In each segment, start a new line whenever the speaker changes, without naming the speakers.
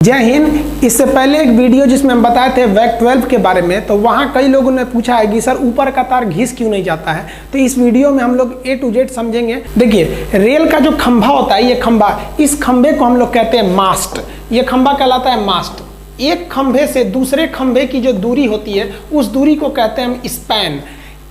जय हिंद। इससे पहले एक वीडियो जिसमें हम बताए थे वैक 12 के बारे में, तो वहाँ कई लोगों ने पूछा है कि सर ऊपर का तार घिस क्यों नहीं जाता है। तो इस वीडियो में हम लोग A to Z समझेंगे। देखिए, रेल का जो खंभा होता है, ये खंभा, इस खंभे को हम लोग कहते हैं मास्ट। ये खंभा कहलाता है मास्ट। एक खंभे से दूसरे खंभे की जो दूरी होती है उस दूरी को कहते हैं हम स्पैन।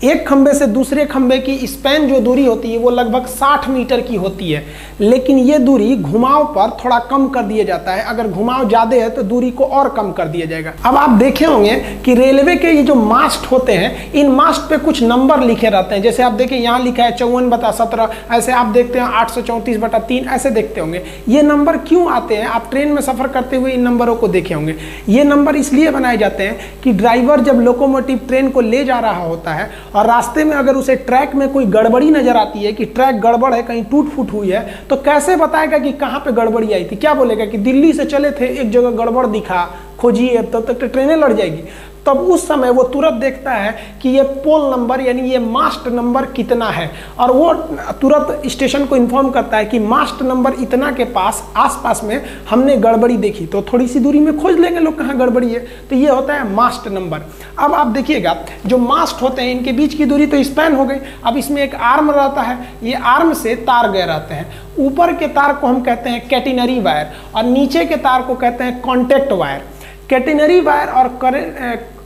एक खंभे से दूसरे खंभे की स्पैन जो दूरी होती है वो लगभग 60 मीटर की होती है, लेकिन ये दूरी घुमाव पर थोड़ा कम कर दिया जाता है। अगर घुमाव ज़्यादा है तो दूरी को और कम कर दिया जाएगा। अब आप देखे होंगे कि रेलवे के ये जो मास्ट होते हैं, इन मास्ट पे कुछ नंबर लिखे रहते हैं। जैसे आप देखिए यहाँ लिखा है 54/17, ऐसे आप देखते हैं 834/3, ऐसे देखते होंगे। ये नंबर क्यों आते हैं? आप ट्रेन में सफ़र करते हुए इन नंबरों को देखे होंगे। ये नंबर इसलिए बनाए जाते हैं कि ड्राइवर जब लोकोमोटिव ट्रेन को ले जा रहा होता है और रास्ते में अगर उसे ट्रैक में कोई गड़बड़ी नजर आती है कि ट्रैक गड़बड़ है, कहीं टूट फूट हुई है, तो कैसे बताएगा कि कहाँ पे गड़बड़ी आई थी? क्या बोलेगा कि दिल्ली से चले थे, एक जगह गड़बड़ दिखा, खोजिए, तब तक ट्रेनें लड़ जाएगी। तब उस समय वो तुरंत देखता है कि ये पोल नंबर यानी ये मास्ट नंबर कितना है, और वो तुरंत स्टेशन को इन्फॉर्म करता है कि मास्ट नंबर इतना के पास आसपास में हमने गड़बड़ी देखी। तो थोड़ी सी दूरी में खोज लेंगे लोग कहाँ गड़बड़ी है। तो ये होता है मास्ट नंबर। अब आप देखिएगा, जो मास्ट होते हैं इनके बीच की दूरी तो स्पैन हो गई। अब इसमें एक आर्म रहता है, ये आर्म से तार गए रहते हैं। ऊपर के तार को हम कहते हैं कैटेनरी वायर और नीचे के तार को कहते हैं कॉन्टैक्ट वायर। कैटेनरी वायर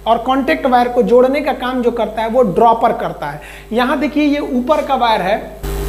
और कॉन्टैक्ट वायर को जोड़ने का काम जो करता है वो ड्रॉपर करता है। यहाँ देखिए, ये ऊपर का वायर है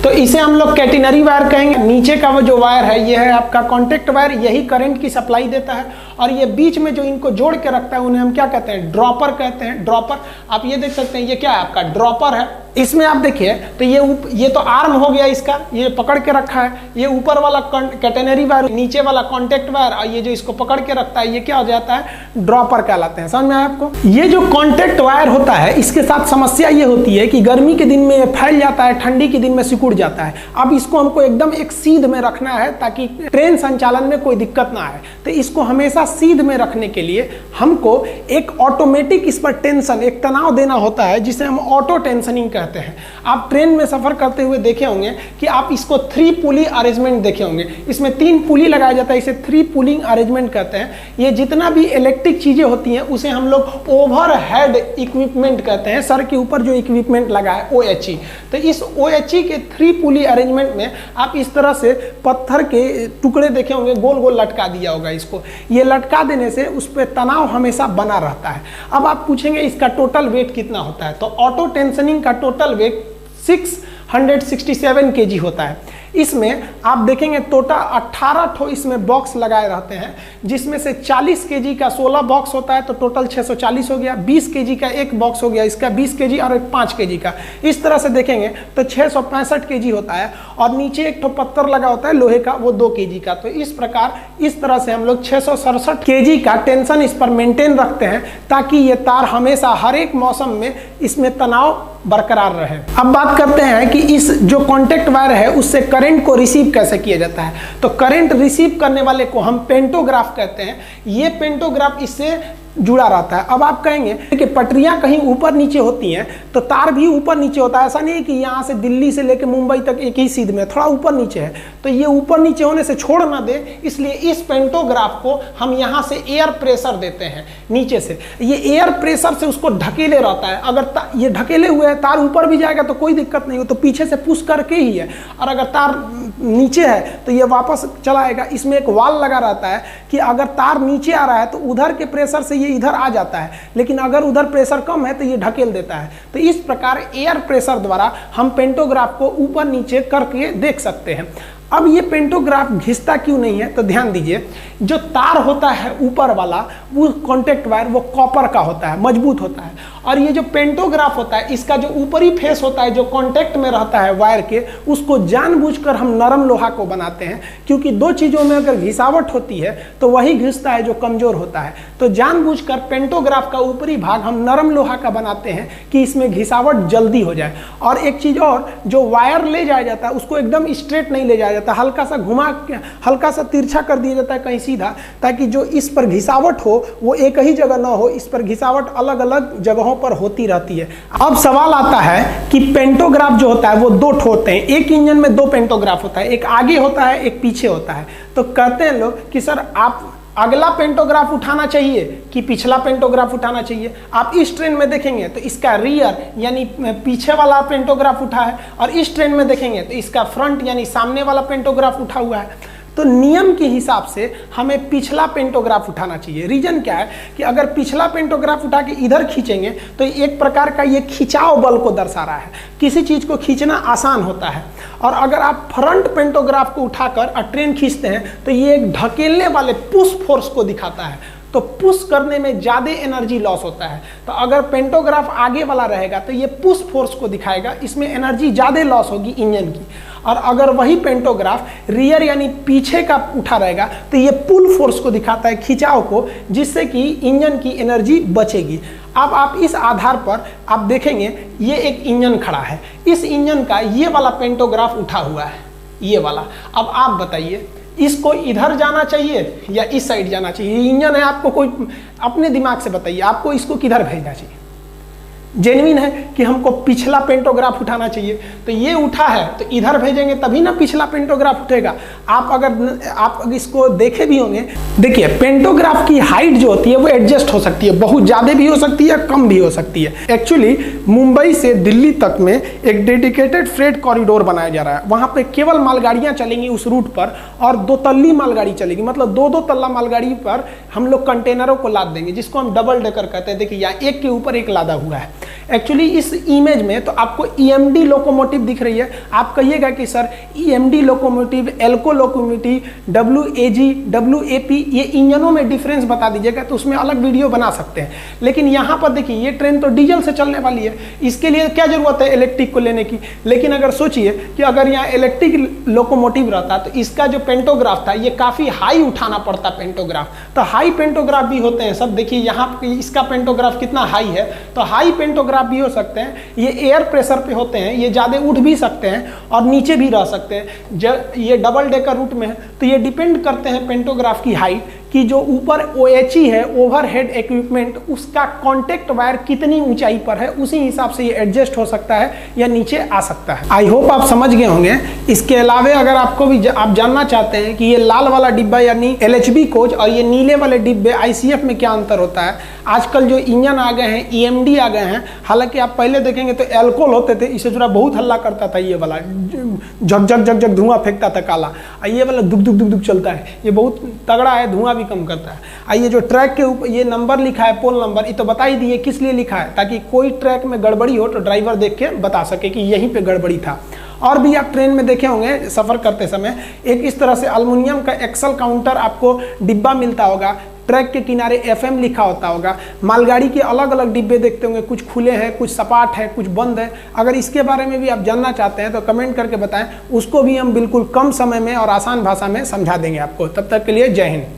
तो इसे हम लोग कैटेनरी वायर कहेंगे। नीचे का वो जो वायर है ये है आपका कॉन्टैक्ट वायर, यही करंट की सप्लाई देता है। और ये बीच में जो इनको जोड़ के रखता है उन्हें हम क्या कहते हैं? ड्रॉपर कहते हैं। ड्रॉपर आप ये देख सकते हैं, ये क्या है? आपका ड्रॉपर है। इसमें आप देखिए तो ये तो आर्म हो गया इसका, ये पकड़ के रखा है। ये ऊपर वाला कैटेनरी वायर, नीचे वाला कॉन्टैक्ट वायर, और ये जो इसको पकड़ के रखता है ये क्या हो जाता है? ड्रॉपर कहलाते हैं। समझ में आया आपको? ये जो कॉन्टैक्ट वायर होता है इसके साथ समस्या ये होती है कि गर्मी के दिन में फैल जाता है, ठंडी के दिन में सिकुड़ जाता है। अब इसको हमको एकदम एक सीध में रखना है ताकि ट्रेन संचालन में कोई दिक्कत ना आए। तो इसको हमेशा सीध में रखने के लिए हमको एक ऑटोमेटिक इस पर टेंशन, एक तनाव देना होता है जिसे हम ऑटो टेंशनिंग कहते हैं। आप ट्रेन में सफर करते हुए देखे होंगे कि आप इसको 3 पुली अरेंजमेंट देखे होंगे। इसमें 3 पुली लगाया जाता है, इसे 3 पुलिंग अरेंजमेंट कहते हैं। ये जितना भी इलेक्ट्रिक चीजें होती हैं उसे हम लोग ओवरहेड इक्विपमेंट कहते हैं। सर के ऊपर जो इक्विपमेंट लगा है OHE। तो इस OHE के 3 पुली अरेंजमेंट में आप इस तरह से पत्थर के टुकड़े देखे होंगे, गोल गोल लटका दिया होगा इसको। ये लटका देने से उस पर तनाव हमेशा बना रहता है। अब आप पूछेंगे इसका टोटल वेट कितना होता है? तो ऑटो टेंशनिंग का टोटल वेट 667 kg होता है। इसमें आप देखेंगे टोटल 18 ठो इसमें बॉक्स लगाए रहते हैं, जिसमें से 40 kg का 16 बॉक्स होता है, तो टोटल 640 हो गया। 20 kg का एक बॉक्स हो गया, इसका 20 kg और एक 5 kg का। इस तरह से देखेंगे तो 665 kg होता है। और नीचे एक ठो पत्थर लगा होता है लोहे का, वो 2 kg का। तो इस प्रकार इस तरह से हम लोग 667 kg का टेंशन इस पर मेंटेन रखते हैं ताकि ये तार हमेशा हर एक मौसम में इसमें तनाव बरकरार रहे। अब बात करते हैं कि इस जो कॉन्टैक्ट वायर है उससे करंट को रिसीव कैसे किया जाता है। तो करंट रिसीव करने वाले को हम पेंटोग्राफ कहते हैं। ये पेंटोग्राफ इससे जुड़ा रहता है। अब आप कहेंगे कि पटरियां कहीं ऊपर नीचे होती हैं तो तार भी ऊपर नीचे होता है। ऐसा नहीं है कि यहाँ से दिल्ली से लेकर मुंबई तक एक ही सीध में, थोड़ा ऊपर नीचे है। तो ये ऊपर नीचे होने से छोड़ ना दे, इसलिए इस पेंटोग्राफ को हम यहाँ से एयर प्रेशर देते हैं नीचे से। ये एयर प्रेशर से उसको ढकेले रहता है। अगर ये ढकेले हुए है, तार ऊपर भी जाएगा तो कोई दिक्कत नहीं हो, तो पीछे से पुश करके ही है। और अगर तार नीचे है तो ये वापस चला आएगा। इसमें एक वाल लगा रहता है कि अगर तार नीचे आ रहा है तो उधर के प्रेशर से ये इधर आ जाता है, लेकिन अगर उधर प्रेशर कम है तो ये ढकेल देता है। तो इस प्रकार एयर प्रेशर द्वारा हम पेंटोग्राफ को ऊपर नीचे करके देख सकते हैं। अब ये पेंटोग्राफ घिसता क्यों नहीं है? तो ध्यान दीजिए, जो तार होता है ऊपर वाला, वो कॉन्टैक्ट वायर, वो कॉपर का होता है, मजबूत होता है। और ये जो पेंटोग्राफ होता है, इसका जो ऊपरी फेस होता है, जो कॉन्टैक्ट में रहता है वायर के, उसको जानबूझकर हम नरम लोहा को बनाते हैं। क्योंकि 2 चीज़ों में अगर घिसावट होती है तो वही घिसता है जो कमजोर होता है। तो जानबूझकर पेंटोग्राफ का ऊपरी भाग हम नरम लोहा का बनाते हैं कि इसमें घिसावट जल्दी हो जाए। और एक चीज़ और, जो वायर ले जाया जाता है उसको एकदम स्ट्रेट नहीं ले जाया जाता, हल्का सा घुमा, हल्का सा तिरछा कर दिया जाता है कहीं सीधा, ताकि जो इस पर घिसावट हो वो एक ही जगह ना हो। इस पर घिसावट अलग अलग जगहों पर होती रहती है। अब सवाल आता है कि पेंटोग्राफ जो होता है वो 2 ठो होते हैं। एक इंजन में 2 पेंटोग्राफ होता है, एक आगे होता है, एक पीछे होता है। तो कहते हैं लोग कि सर आप अगला पेंटोग्राफ उठाना चाहिए कि पिछला पेंटोग्राफ उठाना चाहिए। आप इस ट्रेन में देखेंगे तो इसका रियर यानी पीछे वाला पेंटोग्राफ उठा है, और इस ट्रेन में देखेंगे तो इसका फ्रंट यानी सामने वाला पेंटोग्राफ उठा हुआ है। तो नियम के हिसाब से हमें पिछला पेंटोग्राफ उठाना चाहिए। रीजन क्या है कि अगर पिछला पेंटोग्राफ उठा के इधर खींचेंगे तो एक प्रकार का ये खिंचाव बल को दर्शा रहा है, किसी चीज को खींचना आसान होता है। और अगर आप फ्रंट पेंटोग्राफ को उठाकर ट्रेन खींचते हैं तो ये एक ढकेलने वाले पुश फोर्स को दिखाता है, तो पुश करने में ज़्यादा एनर्जी लॉस होता है। तो अगर पेंटोग्राफ आगे वाला रहेगा तो ये पुश फोर्स को दिखाएगा, इसमें एनर्जी ज़्यादा लॉस होगी इंजन की। और अगर वही पेंटोग्राफ रियर यानी पीछे का उठा रहेगा तो ये पुल फोर्स को दिखाता है, खिंचाव को, जिससे कि इंजन की एनर्जी बचेगी। अब आप इस आधार पर आप देखेंगे ये एक इंजन खड़ा है, इस इंजन का ये वाला पेंटोग्राफ उठा हुआ है, ये वाला। अब आप बताइए इसको इधर जाना चाहिए या इस साइड जाना चाहिए? ये इंजन है, आपको कोई अपने दिमाग से बताइए आपको इसको किधर भेजना चाहिए। जेन्युइन है कि हमको पिछला पेंटोग्राफ उठाना चाहिए, तो ये उठा है तो इधर भेजेंगे तभी ना पिछला पेंटोग्राफ उठेगा। आप इसको देखे भी होंगे, देखिए पेंटोग्राफ की हाइट जो होती है वो एडजस्ट हो सकती है, बहुत ज़्यादा भी हो सकती है, कम भी हो सकती है। एक्चुअली मुंबई से दिल्ली तक में एक डेडिकेटेड फ्रेट कॉरिडोर बनाया जा रहा है, वहाँ पे केवल मालगाड़ियाँ चलेंगी उस रूट पर, और 2 तल्ली मालगाड़ी चलेगी, मतलब 2-2 तल्ला मालगाड़ी पर हम लोग कंटेनरों को लाद देंगे, जिसको हम डबल डेकर कहते हैं। देखिए यहाँ एक के ऊपर एक लादा हुआ है। एक्चुअली इस इमेज में तो आपको ईएमडी लोकोमोटिव दिख रही है, आप कहिएगा कि sir EMD locomotive, ALCO locomotive, WAG, WAP, ये इंजनों में डिफरेंस बता दीजिएगा तो उसमें अलग वीडियो बना सकते हैं। लेकिन यहाँ पर देखिए ये ट्रेन तो डीजल से चलने वाली है, इसके लिए क्या जरूरत है इलेक्ट्रिक को लेने की। लेकिन अगर सोचिए कि अगर यहाँ इलेक्ट्रिक लोकोमोटिव रहता तो इसका जो पेंटोग्राफ था ये काफ़ी हाई उठाना पड़ता पेंटोग्राफ, तो हाई पेंटोग्राफ भी होते हैं सब। देखिए यहाँ इसका पेंटोग्राफ कितना हाई है, तो हाई पेंटोग्राफ भी हो सकते हैं, ये एयर प्रेशर पे होते हैं, ये ज़्यादा उठ भी सकते हैं और नीचे भी रह सकते हैं। जब ये डबल डेकर रूट में है तो ये डिपेंड करते हैं पेंटोग्राफ की हाइट कि जो ऊपर OHE है, ओवरहेड इक्विपमेंट, उसका कॉन्टेक्ट वायर कितनी ऊंचाई पर है, उसी हिसाब से ये एडजस्ट हो सकता है या नीचे आ सकता है। आई होप आप समझ गए होंगे। इसके अलावा अगर आपको भी आप जानना चाहते हैं कि ये लाल वाला डिब्बा यानी LHB कोच और ये नीले वाले डिब्बे ICF में क्या अंतर होता है, आजकल जो इंजन आ गए हैं EMD आ गए हैं, हालांकि आप पहले देखेंगे तो एल्कोहल होते थे, इससे जुड़ा बहुत हल्ला करता था, ये वाला झक झक झक झक धुआं फेंकता था काला, ये वाला दुक दुक दुक दुक चलता है, ये बहुत तगड़ा है, धुआं भी कम करता है। आइए जो ट्रैक के ऊपर ये नंबर लिखा है, पोल नंबर, ये तो बता ही दिए किस लिए लिखा है, ताकि कोई ट्रैक में गड़बड़ी हो तो ड्राइवर देख के बता सके कि यहीं पे गड़बड़ी था। और भी आप ट्रेन में देखे होंगे सफ़र करते समय एक इस तरह से एल्युमिनियम का एक्सल काउंटर आपको डिब्बा मिलता होगा, ट्रैक के किनारे FM लिखा होता होगा। मालगाड़ी के अलग अलग डिब्बे देखते होंगे, कुछ खुले हैं, कुछ सपाट है, कुछ बंद है। अगर इसके बारे में भी आप जानना चाहते हैं तो कमेंट करके बताएं, उसको भी हम बिल्कुल कम समय में और आसान भाषा में समझा देंगे आपको। तब तक के लिए जय हिंद।